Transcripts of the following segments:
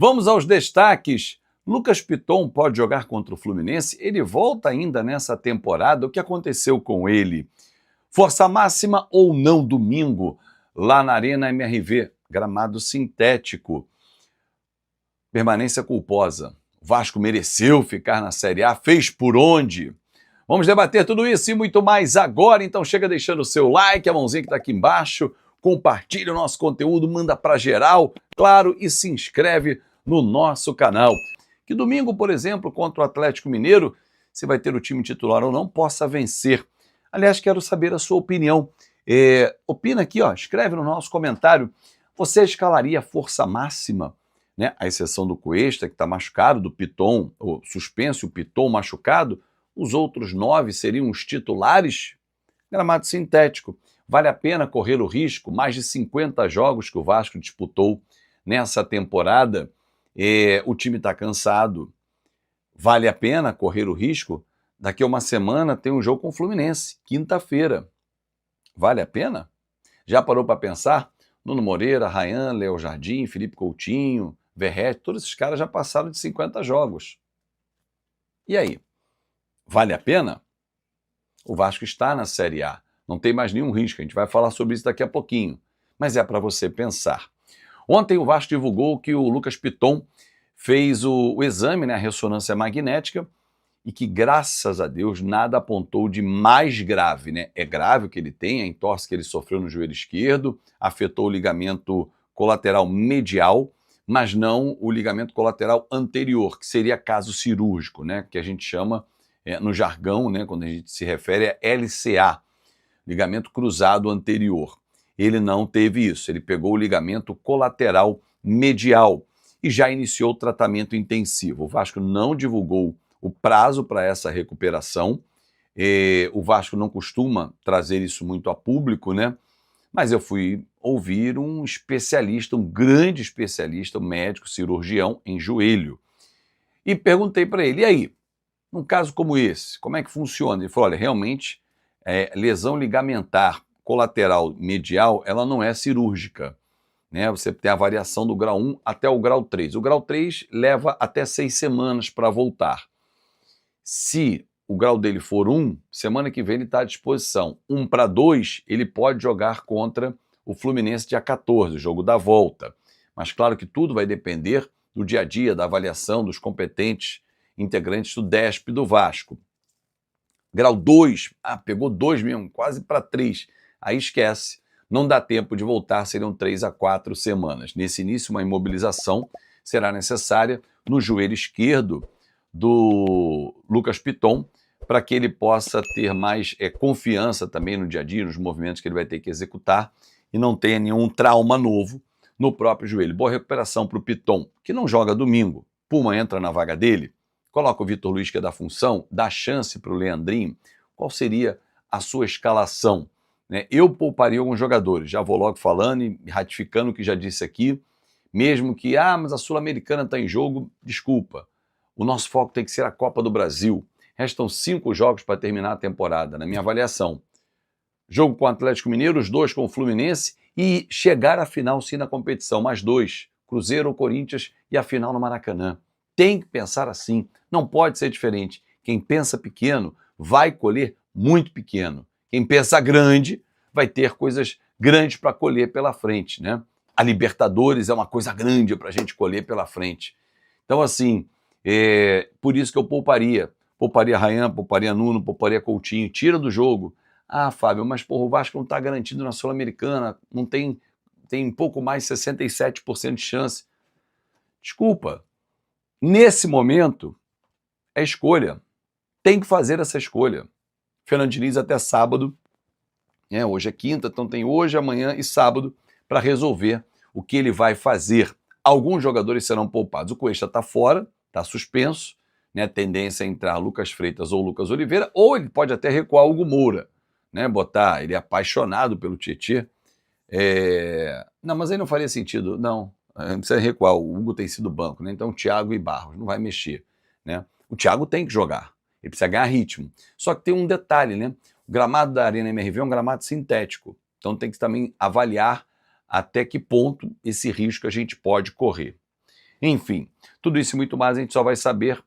Vamos aos destaques. Lucas Piton pode jogar contra o Fluminense? Ele volta ainda nessa temporada. O que aconteceu com ele? Força máxima ou não domingo, lá na Arena MRV, gramado sintético. Permanência culposa. O Vasco mereceu ficar na Série A, fez por onde? Vamos debater tudo isso e muito mais agora, então chega deixando o seu like, a mãozinha que está aqui embaixo, compartilha o nosso conteúdo, manda para geral, claro, e se inscreve no nosso canal. Que domingo, por exemplo, contra o Atlético Mineiro, se vai ter o time titular ou não, possa vencer. Aliás, quero saber a sua opinião. Opina aqui, escreve no nosso comentário. Você escalaria a força máxima, né? A exceção do Cuesta, que está machucado, do Piton, ou suspenso, o Piton machucado, os outros 9 seriam os titulares? Gramado sintético. Vale a pena correr o risco? Mais de 50 jogos que o Vasco disputou nessa temporada, o time está cansado. Vale a pena correr o risco? Daqui a uma semana tem um jogo com o Fluminense, quinta-feira. Vale a pena? Já parou para pensar? Nuno Moreira, Ryan, Léo Jardim, Felipe Coutinho, Verrete, todos esses caras já passaram de 50 jogos. E aí? Vale a pena? O Vasco está na Série A. Não tem mais nenhum risco. A gente vai falar sobre isso daqui a pouquinho. Mas é para você pensar. Ontem o Vasco divulgou que o Lucas Piton fez o exame, né, a ressonância magnética, e que, graças a Deus, nada apontou de mais grave, né? É grave o que ele tem, a entorse que ele sofreu no joelho esquerdo, afetou o ligamento colateral medial, mas não o ligamento colateral anterior, que seria caso cirúrgico, né? Que a gente chama, no jargão, né, quando a gente se refere a LCA, ligamento cruzado anterior. Ele não teve isso, ele pegou o ligamento colateral medial e já iniciou o tratamento intensivo. O Vasco não divulgou o prazo para essa recuperação. O Vasco não costuma trazer isso muito a público, né? Mas eu fui ouvir um especialista, um grande especialista, um médico cirurgião em joelho, e perguntei para ele, e aí, num caso como esse, como é que funciona? Ele falou, olha, realmente, lesão ligamentar colateral medial, ela não é cirúrgica, né? Você tem a variação do grau 1 até o grau 3. O grau 3 leva até 6 semanas para voltar. Se o grau dele for 1, semana que vem ele está à disposição. 1 para 2, ele pode jogar contra o Fluminense dia 14, o jogo da volta. Mas claro que tudo vai depender do dia a dia, da avaliação dos competentes integrantes do DESP do Vasco. Grau 2, pegou 2 mesmo, quase para 3. Aí esquece, não dá tempo de voltar, seriam 3 a 4 semanas. Nesse início, uma imobilização será necessária no joelho esquerdo do Lucas Piton, para que ele possa ter mais confiança também no dia a dia, nos movimentos que ele vai ter que executar e não tenha nenhum trauma novo no próprio joelho. Boa recuperação para o Piton, que não joga domingo. Puma entra na vaga dele, coloca o Vitor Luiz, que é da função, dá chance para o Leandrinho. Qual seria a sua escalação? Eu pouparia alguns jogadores, já vou logo falando e ratificando o que já disse aqui, mesmo que, mas a Sul-Americana está em jogo, desculpa. O nosso foco tem que ser a Copa do Brasil. Restam 5 jogos para terminar a temporada, na minha avaliação. Jogo com o Atlético Mineiro, os 2 com o Fluminense e chegar à final sim na competição, mais 2, Cruzeiro ou Corinthians e a final no Maracanã. Tem que pensar assim, não pode ser diferente. Quem pensa pequeno vai colher muito pequeno. Quem pensa grande vai ter coisas grandes para colher pela frente, né? A Libertadores é uma coisa grande para a gente colher pela frente. Então, assim, por isso que eu pouparia Ryan, pouparia Nuno, pouparia Coutinho, tira do jogo. Fábio, mas o Vasco não está garantido na Sul-Americana, não tem pouco mais de 67% de chance. Desculpa, nesse momento é escolha, tem que fazer essa escolha. Fernando Diniz até sábado, hoje é quinta, então tem hoje, amanhã e sábado para resolver o que ele vai fazer. Alguns jogadores serão poupados, o Cuesta está fora, está suspenso, né? A tendência é entrar Lucas Freitas ou Lucas Oliveira, ou ele pode até recuar Hugo Moura, né? Ele é apaixonado pelo Tietê. Não, mas aí não faria sentido, não precisa recuar, o Hugo tem sido banco, né? Então Thiago e Barros, não vai mexer, né? O Thiago tem que jogar, ele precisa ganhar ritmo. Só que tem um detalhe, né? O gramado da Arena MRV é um gramado sintético, então tem que também avaliar até que ponto esse risco a gente pode correr. Enfim, tudo isso e muito mais a gente só vai saber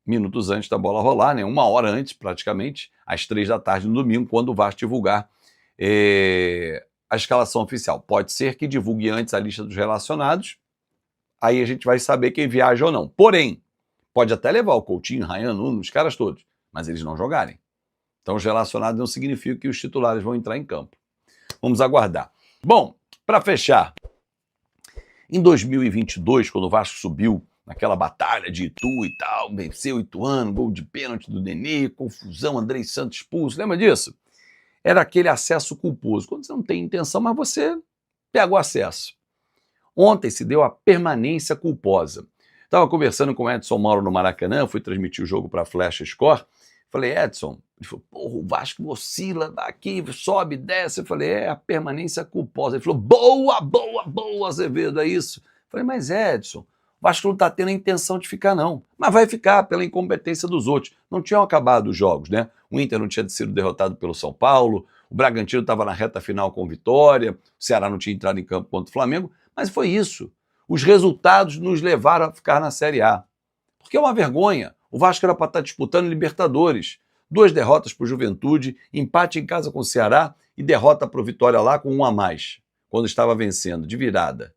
minutos antes da bola rolar, né? 1 hora antes, praticamente, às 3 da tarde no domingo, quando o Vasco divulgar a escalação oficial. Pode ser que divulgue antes a lista dos relacionados, aí a gente vai saber quem viaja ou não. Porém, pode até levar o Coutinho, Ryan, Nuno, os caras todos, mas eles não jogarem. Então os relacionados não significa que os titulares vão entrar em campo. Vamos aguardar. Bom, para fechar, em 2022, quando o Vasco subiu naquela batalha de Itu e tal, venceu o Ituano, gol de pênalti do Nenê, confusão, Andrei Santos expulso, lembra disso? Era aquele acesso culposo, quando você não tem intenção, mas você pega o acesso. Ontem se deu a permanência culposa. Estava conversando com o Edson Mauro no Maracanã, fui transmitir o jogo para a Flash Score, falei, Edson, ele falou, porra, o Vasco oscila daqui, sobe, desce. Eu falei, é a permanência culposa. Ele falou, boa, boa, boa, Azevedo, é isso. Eu falei, mas Edson, o Vasco não está tendo a intenção de ficar, não. Mas vai ficar pela incompetência dos outros. Não tinham acabado os jogos, né? O Inter não tinha sido derrotado pelo São Paulo, o Bragantino estava na reta final com vitória, o Ceará não tinha entrado em campo contra o Flamengo, mas foi isso. Os resultados nos levaram a ficar na Série A. Porque é uma vergonha. O Vasco era para estar disputando Libertadores. 2 derrotas para o Juventude, empate em casa com o Ceará e derrota para o Vitória lá com 1 a mais, quando estava vencendo, de virada.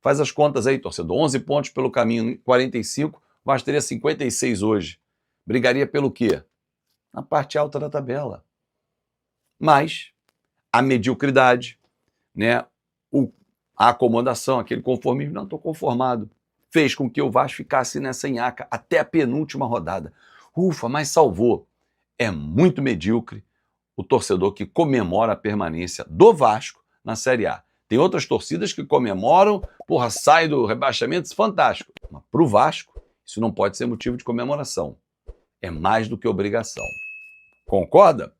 Faz as contas aí, torcedor. 11 pontos pelo caminho, 45. O Vasco teria 56 hoje. Brigaria pelo quê? Na parte alta da tabela. Mas a mediocridade, né, a acomodação, aquele conformismo, não estou conformado, fez com que o Vasco ficasse nessa nhaca até a penúltima rodada. Ufa, mas salvou. É muito medíocre o torcedor que comemora a permanência do Vasco na Série A. Tem outras torcidas que comemoram, porra, sai do rebaixamento, fantástico. Mas para o Vasco, isso não pode ser motivo de comemoração. É mais do que obrigação. Concorda?